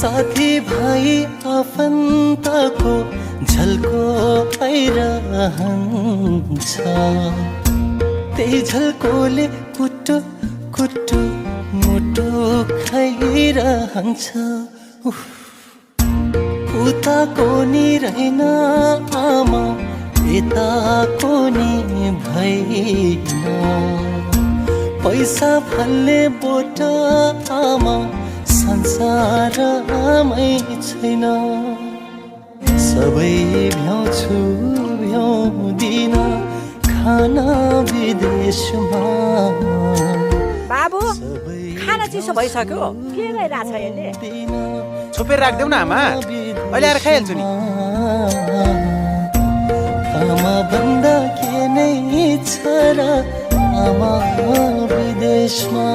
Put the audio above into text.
साथी भाइ आफन्तको झल्को आइरहन्छ त्यही झल्कोले कुटु कुटु मुटु खाइरहन्छ उताको नि रहेन आमा यताको नि भएन पैसा फाल्ने बोट आमा संसारमै छैन सबै भ्याउँछु भ्याउँदिन खाना विदेशमा बाबु खाना चिसो भइसक्यो के गरिरहेछ यसले छोपेर राख्देऊ न आमा अहिले आएर खाइहाल्छु नि आमा भन्दा के नै छ र आमा विदेशमा